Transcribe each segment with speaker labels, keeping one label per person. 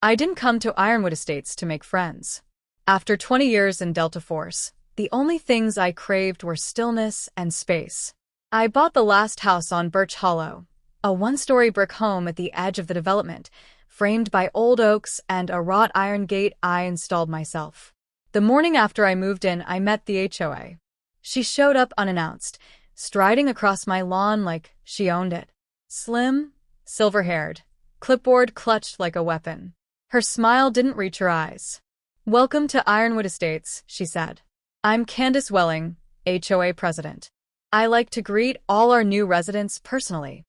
Speaker 1: I didn't come to Ironwood Estates to make friends. After 20 years in Delta Force, the only things I craved were stillness and space. I bought the last house on Birch Hollow, a one-story brick home at the edge of the development, framed by old oaks and a wrought iron gate I installed myself. The morning after I moved in, I met the HOA. She showed up unannounced, striding across my lawn like she owned it. Slim, silver-haired, clipboard clutched like a weapon. Her smile didn't reach her eyes. "Welcome to Ironwood Estates," she said. "I'm Candace Welling, HOA president. I like to greet all our new residents personally."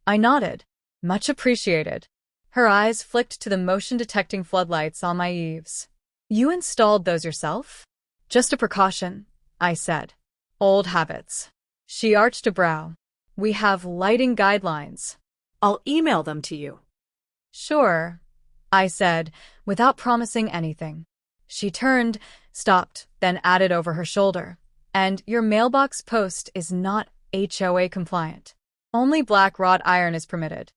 Speaker 1: I nodded. Much appreciated. Her eyes flicked to the motion-detecting floodlights on my eaves. "You installed those yourself?" "Just a precaution," I said. "Old habits." She arched a brow. "We have lighting guidelines."
Speaker 2: I'll email them to you.
Speaker 1: "Sure," I said, without promising anything. She turned, stopped, then added over her shoulder, "And your mailbox post is not HOA compliant. Only black wrought iron is permitted."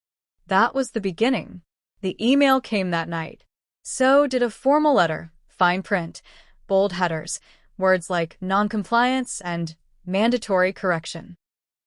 Speaker 1: That was the beginning. The email came that night. So did a formal letter, fine print, bold headers, words like non-compliance and mandatory correction.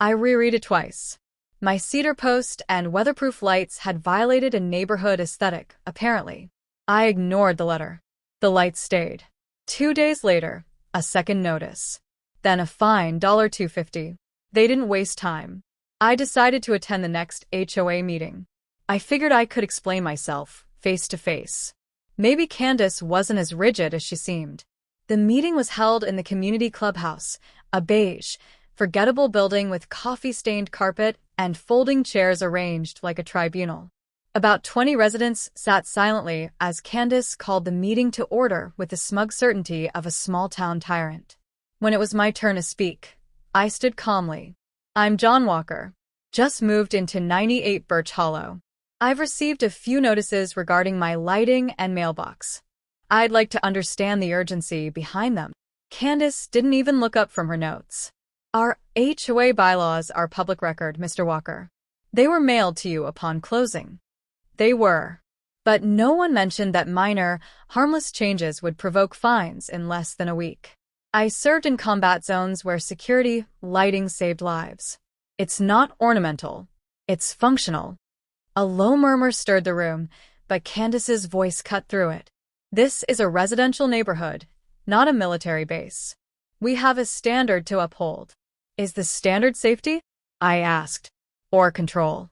Speaker 1: I reread it twice. My cedar post and weatherproof lights had violated a neighborhood aesthetic, apparently. I ignored the letter. The lights stayed. 2 days later, a second notice. Then a fine, $2.50. They didn't waste time. I decided to attend the next HOA meeting. I figured I could explain myself, face to face. Maybe Candace wasn't as rigid as she seemed. The meeting was held in the community clubhouse, a beige, forgettable building with coffee-stained carpet and folding chairs arranged like a tribunal. About 20 residents sat silently as Candace called the meeting to order with the smug certainty of a small-town tyrant. When it was my turn to speak, I stood calmly. "I'm John Walker. Just moved into 98 Birch Hollow. I've received a few notices regarding my lighting and mailbox. I'd like to understand the urgency behind them." Candace didn't even look up from her notes. "Our HOA bylaws are public record, Mr. Walker. They were mailed to you upon closing." They were. But no one mentioned that minor, harmless changes would provoke fines in less than a week. I served in combat zones where security lighting saved lives. It's not ornamental. It's functional. A low murmur stirred the room, but Candace's voice cut through it. "This is a residential neighborhood, not a military base. We have a standard to uphold." "Is the standard safety?" I asked. "Or control?"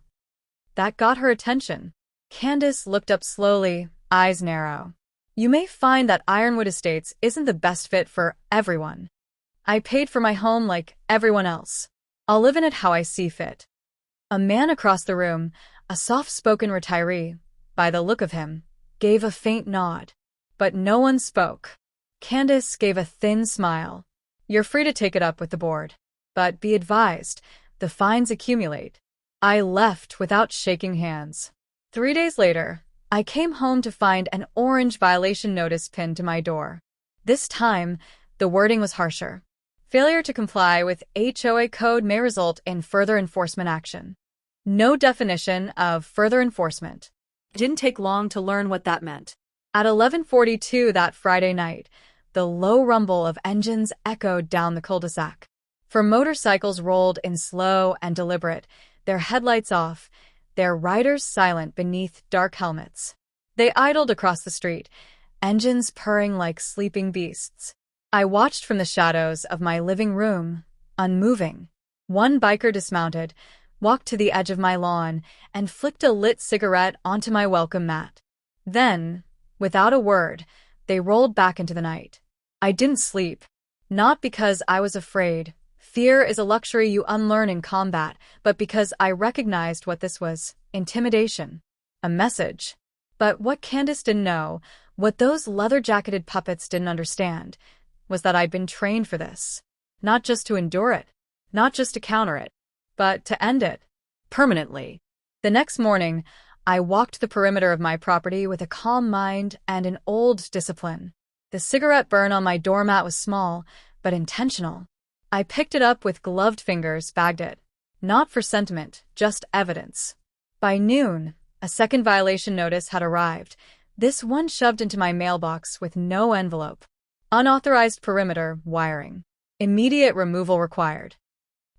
Speaker 1: That got her attention. Candace looked up slowly, eyes narrow. "You may find that Ironwood Estates isn't the best fit for everyone. I paid for my home like everyone else. I'll live in it how I see fit." A man across the room, a soft-spoken retiree, by the look of him, gave a faint nod. But no one spoke. Candace gave a thin smile. "You're free to take it up with the board. But be advised, the fines accumulate." I left without shaking hands. 3 days later, I came home to find an orange violation notice pinned to my door. This time, the wording was harsher. "Failure to comply with HOA code may result in further enforcement action." No definition of further enforcement.
Speaker 2: It didn't take long to learn what that meant.
Speaker 1: At 11:42 that Friday night, the low rumble of engines echoed down the cul-de-sac. For motorcycles rolled in slow and deliberate, their headlights off, their riders silent beneath dark helmets. They idled across the street, engines purring like sleeping beasts. I watched from the shadows of my living room, unmoving. One biker dismounted, walked to the edge of my lawn, and flicked a lit cigarette onto my welcome mat. Then, without a word, they rolled back into the night. I didn't sleep. Not because I was afraid. Fear is a luxury you unlearn in combat, but because I recognized what this was: intimidation. A message. But what Candace didn't know, what those leather-jacketed puppets didn't understand, was that I'd been trained for this. Not just to endure it, not just to counter it, but to end it. Permanently. The next morning, I walked the perimeter of my property with a calm mind and an old discipline. The cigarette burn on my doormat was small, but intentional. I picked it up with gloved fingers, bagged it. Not for sentiment, just evidence. By noon, a second violation notice had arrived, This one shoved into my mailbox with no envelope. Unauthorized perimeter wiring. Immediate removal required.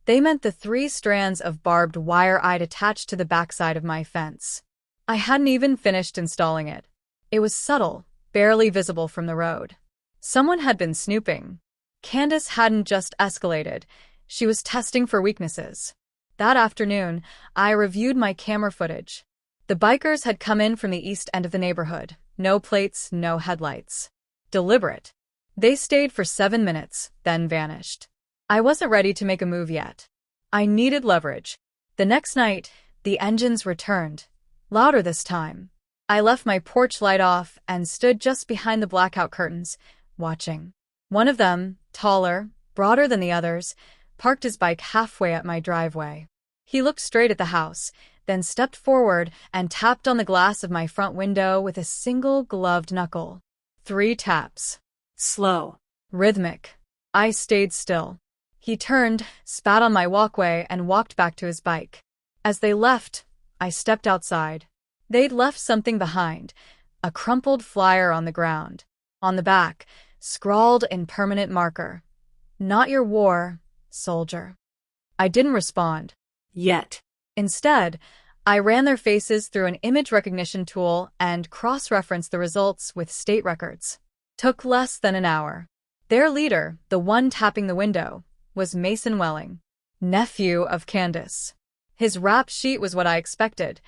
Speaker 1: They meant the 3 strands of barbed wire I'd attached to the backside of my fence. I hadn't even finished installing it. It was subtle, barely visible from the road. Someone had been snooping. Candace hadn't just escalated, she was testing for weaknesses. That afternoon, I reviewed my camera footage. The bikers had come in from the east end of the neighborhood. No plates, no headlights. Deliberate. They stayed for 7 minutes, then vanished. I wasn't ready to make a move yet. I needed leverage. The next night, the engines returned. Louder this time. I left my porch light off and stood just behind the blackout curtains, watching. One of them, taller, broader than the others, parked his bike halfway up my driveway. He looked straight at the house, then stepped forward and tapped on the glass of my front window with a single gloved knuckle. 3 taps.
Speaker 2: Slow.
Speaker 1: Rhythmic. I stayed still. He turned, spat on my walkway, and walked back to his bike. As they left, I stepped outside. They'd left something behind, a crumpled flyer on the ground. On the back, scrawled in permanent marker, "Not your war, soldier." I didn't respond.
Speaker 2: Yet.
Speaker 1: Instead, I ran their faces through an image recognition tool and cross-referenced the results with state records. Took less than an hour. Their leader, the one tapping the window, was Mason Welling, nephew of Candace. His rap sheet was what I expected.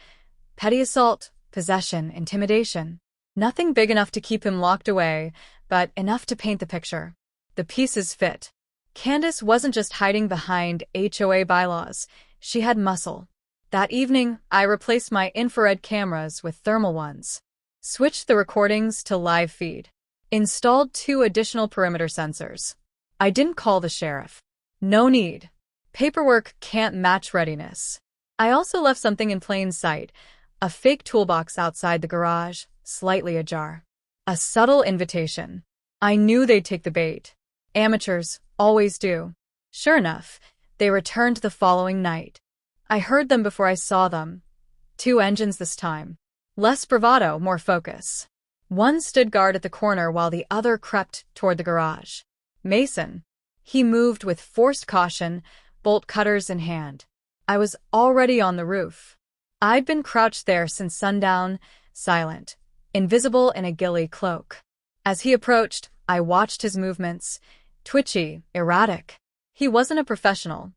Speaker 1: Petty assault, possession, intimidation. Nothing big enough to keep him locked away, but enough to paint the picture. The pieces fit. Candace wasn't just hiding behind HOA bylaws. She had muscle. That evening, I replaced my infrared cameras with thermal ones. Switched the recordings to live feed. Installed 2 additional perimeter sensors. I didn't call the sheriff. No need. Paperwork can't match readiness. I also left something in plain sight, a fake toolbox outside the garage, slightly ajar. A subtle invitation. I knew they'd take the bait. Amateurs always do. Sure enough, they returned the following night. I heard them before I saw them. 2 engines this time. Less bravado, more focus. One stood guard at the corner while the other crept toward the garage. Mason. He moved with forced caution, bolt cutters in hand. I was already on the roof. I'd been crouched there since sundown, silent, invisible in a ghillie cloak. As he approached, I watched his movements, twitchy, erratic. He wasn't a professional.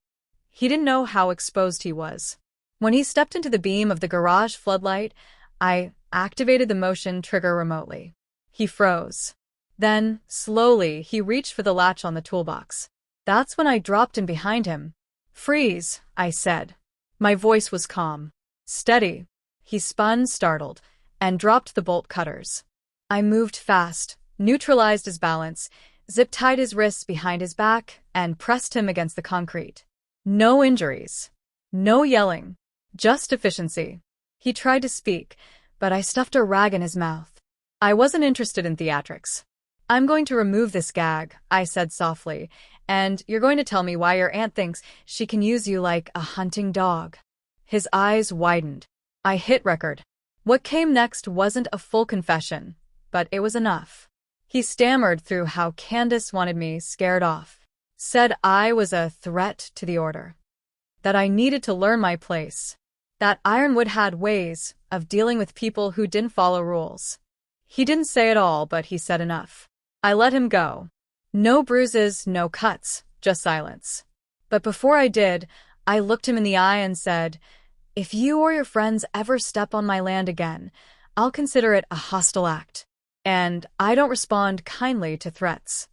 Speaker 1: He didn't know how exposed he was. When he stepped into the beam of the garage floodlight, I activated the motion trigger remotely. He froze. Then, slowly, he reached for the latch on the toolbox. That's when I dropped in behind him. "Freeze," I said. My voice was calm. "Steady." He spun, startled, and dropped the bolt cutters. I moved fast, neutralized his balance, zip-tied his wrists behind his back, and pressed him against the concrete. No injuries. No yelling. Just efficiency. He tried to speak, but I stuffed a rag in his mouth. I wasn't interested in theatrics. "I'm going to remove this gag," I said softly, "and you're going to tell me why your aunt thinks she can use you like a hunting dog." His eyes widened. I hit record. What came next wasn't a full confession, but it was enough. He stammered through how Candace wanted me scared off. Said I was a threat to the order. That I needed to learn my place. That Ironwood had ways of dealing with people who didn't follow rules. He didn't say it all, but he said enough. I let him go. No bruises, no cuts, just silence. But before I did, I looked him in the eye and said, "If you or your friends ever step on my land again, I'll consider it a hostile act. And I don't respond kindly to threats."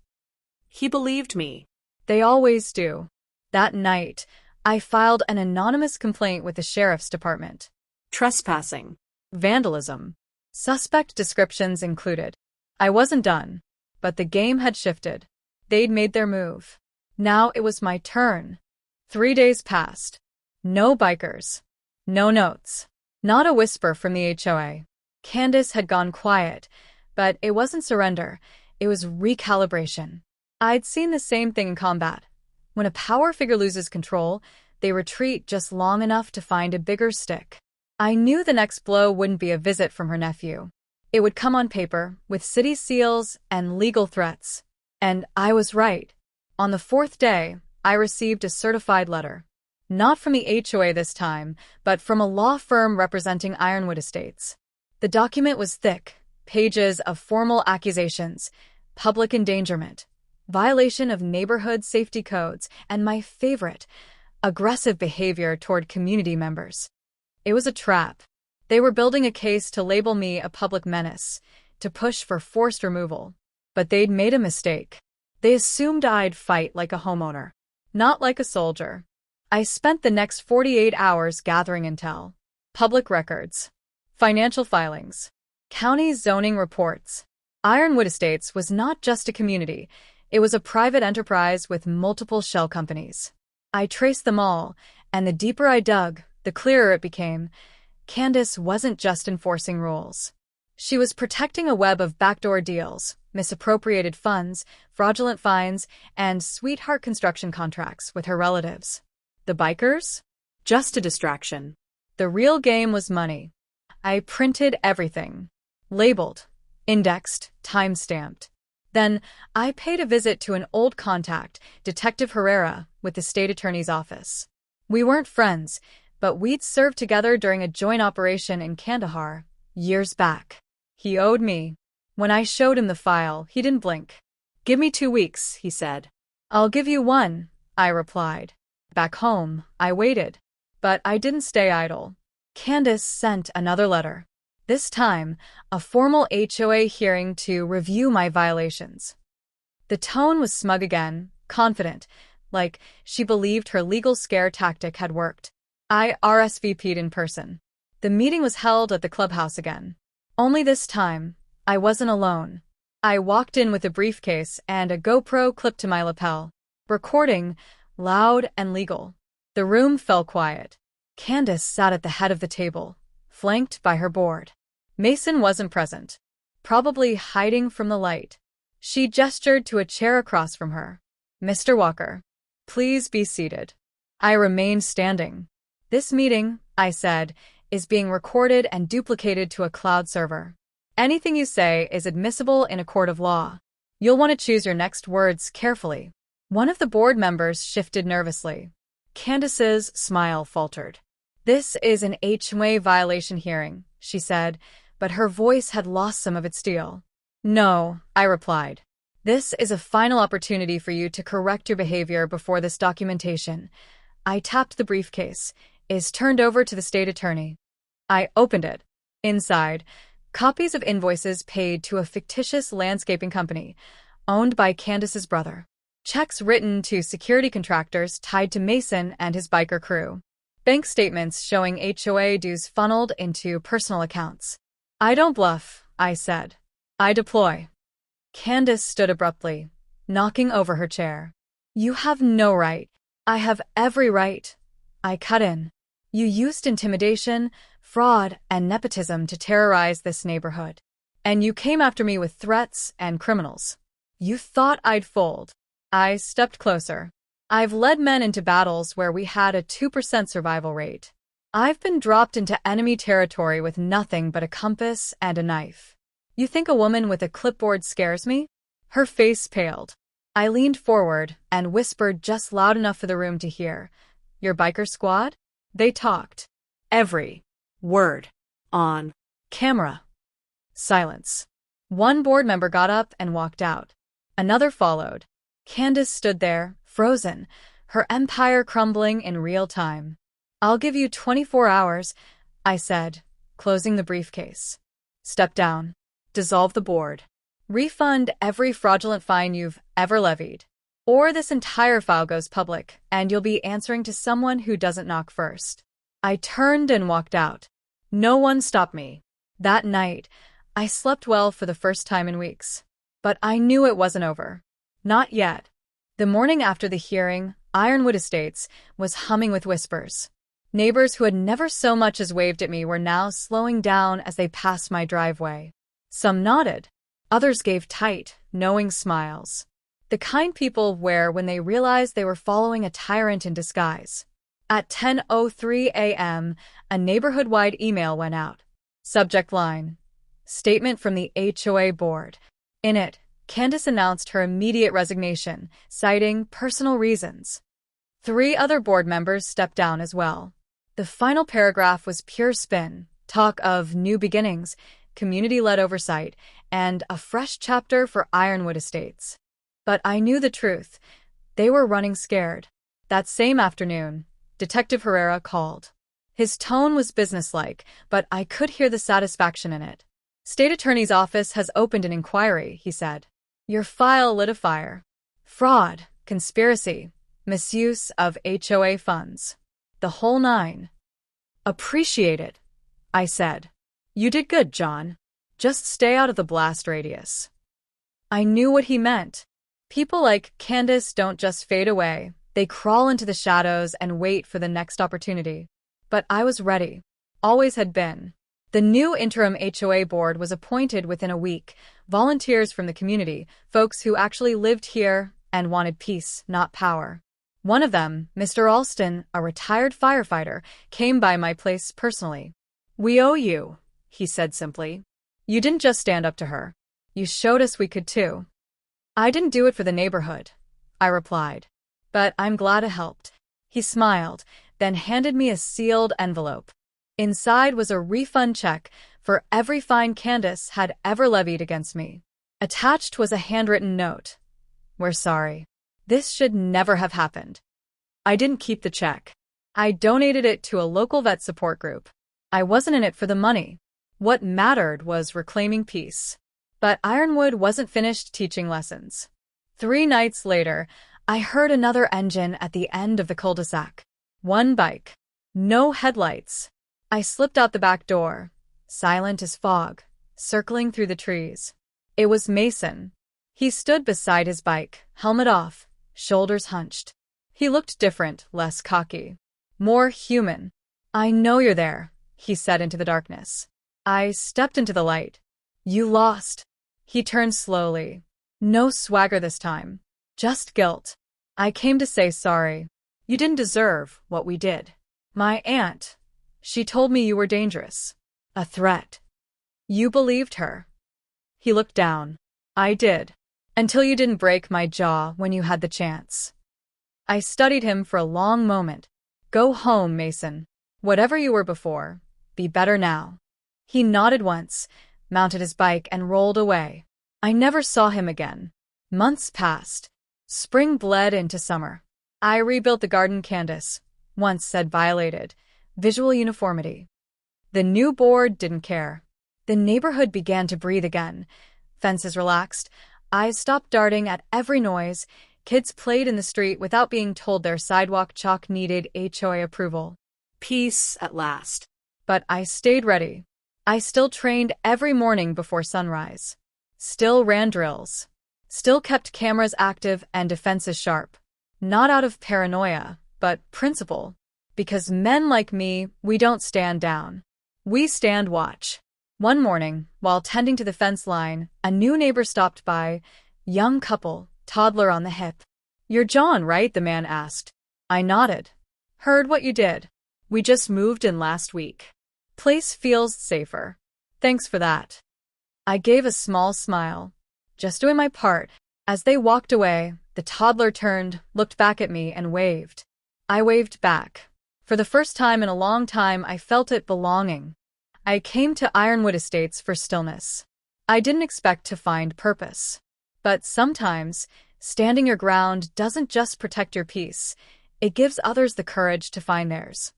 Speaker 2: He believed me.
Speaker 1: They always do. That night, I filed an anonymous complaint with the sheriff's department.
Speaker 2: Trespassing.
Speaker 1: Vandalism. Suspect descriptions included. I wasn't done, but the game had shifted. They'd made their move. Now it was my turn. 3 days passed. No bikers. No notes. Not a whisper from the HOA. Candace had gone quiet, but it wasn't surrender. It was recalibration. I'd seen the same thing in combat. When a power figure loses control, they retreat just long enough to find a bigger stick. I knew the next blow wouldn't be a visit from her nephew. It would come on paper, with city seals and legal threats. And I was right. On the fourth day, I received a certified letter. Not from the HOA this time, but from a law firm representing Ironwood Estates. The document was thick, pages of formal accusations, public endangerment, violation of neighborhood safety codes, and my favorite, aggressive behavior toward community members. It was a trap. They were building a case to label me a public menace, to push for forced removal. But they'd made a mistake. They assumed I'd fight like a homeowner, not like a soldier. I spent the next 48 hours gathering intel. Public records, financial filings, county zoning reports. Ironwood Estates was not just a community, it was a private enterprise with multiple shell companies. I traced them all, and the deeper I dug, the clearer it became. Candace wasn't just enforcing rules. She was protecting a web of backdoor deals, misappropriated funds, fraudulent fines, and sweetheart construction contracts with her relatives. The bikers?
Speaker 2: Just a distraction.
Speaker 1: The real game was money. I printed everything. Labeled, indexed, time-stamped. Then, I paid a visit to an old contact, Detective Herrera, with the state attorney's office. We weren't friends, but we'd served together during a joint operation in Kandahar, years back. He owed me. When I showed him the file, he didn't blink.
Speaker 2: "Give me 2 weeks," he said.
Speaker 1: "I'll give you 1, I replied. Back home, I waited. But I didn't stay idle. Candace sent another letter. This time, a formal HOA hearing to review my violations. The tone was smug again, confident, like she believed her legal scare tactic had worked. I RSVP'd in person. The meeting was held at the clubhouse again. Only this time, I wasn't alone. I walked in with a briefcase and a GoPro clipped to my lapel. Recording, loud and legal. The room fell quiet. Candace sat at the head of the table, flanked by her board. Mason wasn't present, probably hiding from the light. She gestured to a chair across from her. "Mr. Walker, please be seated." I remained standing. "This meeting," I said, "is being recorded and duplicated to a cloud server. Anything you say is admissible in a court of law. You'll want to choose your next words carefully." One of the board members shifted nervously. Candace's smile faltered. "This is an HOA violation hearing," she said, but her voice had lost some of its steel. "No," I replied. "This is a final opportunity for you to correct your behavior before this documentation." I tapped the briefcase. Is turned over to the state attorney. I opened it. Inside, copies of invoices paid to a fictitious landscaping company, owned by Candace's brother. Checks written to security contractors tied to Mason and his biker crew. Bank statements showing HOA dues funneled into personal accounts. "I don't bluff," I said. "I deploy." Candace stood abruptly, knocking over her chair. "You have no right." "I have every right." I cut in. "You used intimidation, fraud, and nepotism to terrorize this neighborhood. And you came after me with threats and criminals. You thought I'd fold." I stepped closer. "I've led men into battles where we had a 2% survival rate. I've been dropped into enemy territory with nothing but a compass and a knife. You think a woman with a clipboard scares me?" Her face paled. I leaned forward and whispered just loud enough for the room to hear. "Your biker squad?" They talked. Every word on camera. Silence. One board member got up and walked out. Another followed. Candace stood there, frozen, her empire crumbling in real time. "I'll give you 24 hours, I said, closing the briefcase. "Step down. Dissolve the board. Refund every fraudulent fine you've ever levied. Or this entire file goes public, and you'll be answering to someone who doesn't knock first." I turned and walked out. No one stopped me. That night, I slept well for the first time in weeks. But I knew it wasn't over. Not yet. The morning after the hearing, Ironwood Estates was humming with whispers. Neighbors who had never so much as waved at me were now slowing down as they passed my driveway. Some nodded. Others gave tight, knowing smiles. The kind people wear when they realized they were following a tyrant in disguise. At 10:03 a.m., a neighborhood-wide email went out. Subject line: Statement from the HOA board. In it, Candace announced her immediate resignation, citing personal reasons. 3 other board members stepped down as well. The final paragraph was pure spin, talk of new beginnings, community-led oversight, and a fresh chapter for Ironwood Estates. But I knew the truth. They were running scared. That same afternoon, Detective Herrera called. His tone was businesslike, but I could hear the satisfaction in it. State Attorney's Office has opened an inquiry, he said. Your file lit a fire. Fraud, conspiracy, misuse of HOA funds. The whole 9. Appreciate it, I said. You did good, John. Just stay out of the blast radius. I knew what he meant. People like Candace don't just fade away. They crawl into the shadows and wait for the next opportunity. But I was ready. Always had been. The new interim HOA board was appointed within a week. Volunteers from the community, folks who actually lived here and wanted peace, not power. One of them, Mr. Alston, a retired firefighter, came by my place personally. We owe you, he said simply. You didn't just stand up to her. You showed us we could too. I didn't do it for the neighborhood, I replied. But I'm glad it helped. He smiled, then handed me a sealed envelope. Inside was a refund check for every fine Candace had ever levied against me. Attached was a handwritten note. We're sorry. This should never have happened. I didn't keep the check. I donated it to a local vet support group. I wasn't in it for the money. What mattered was reclaiming peace. But Ironwood wasn't finished teaching lessons. 3 nights later, I heard another engine at the end of the cul-de-sac. 1 bike. No headlights. I slipped out the back door, silent as fog, circling through the trees. It was Mason. He stood beside his bike, helmet off, shoulders hunched. He looked different, less cocky. More human. I know you're there, he said into the darkness. I stepped into the light. You lost. He turned slowly. No swagger this time. Just guilt. I came to say sorry. You didn't deserve what we did. My aunt. She told me you were dangerous. A threat. You believed her. He looked down. I did. Until you didn't break my jaw when you had the chance. I studied him for a long moment. Go home, Mason. Whatever you were before, be better now. He nodded once, mounted his bike, and rolled away. I never saw him again. Months passed. Spring bled into summer. I rebuilt the garden Candace once said violated. Visual uniformity. The new board didn't care. The neighborhood began to breathe again. Fences relaxed. Eyes stopped darting at every noise. Kids played in the street without being told their sidewalk chalk needed HOA approval.
Speaker 2: Peace at last.
Speaker 1: But I stayed ready. I still trained every morning before sunrise. Still ran drills. Still kept cameras active and defenses sharp. Not out of paranoia, but principle. Because men like me, we don't stand down. We stand watch. One morning, while tending to the fence line, a new neighbor stopped by. Young couple, toddler on the hip. You're John, right? The man asked. I nodded. Heard what you did. We just moved in last week. Place feels safer. Thanks for that. I gave a small smile. Just doing my part. As they walked away, the toddler turned, looked back at me, and waved. I waved back. For the first time in a long time, I felt it belonging. I came to Ironwood Estates for stillness. I didn't expect to find purpose. But sometimes, standing your ground doesn't just protect your peace, it gives others the courage to find theirs.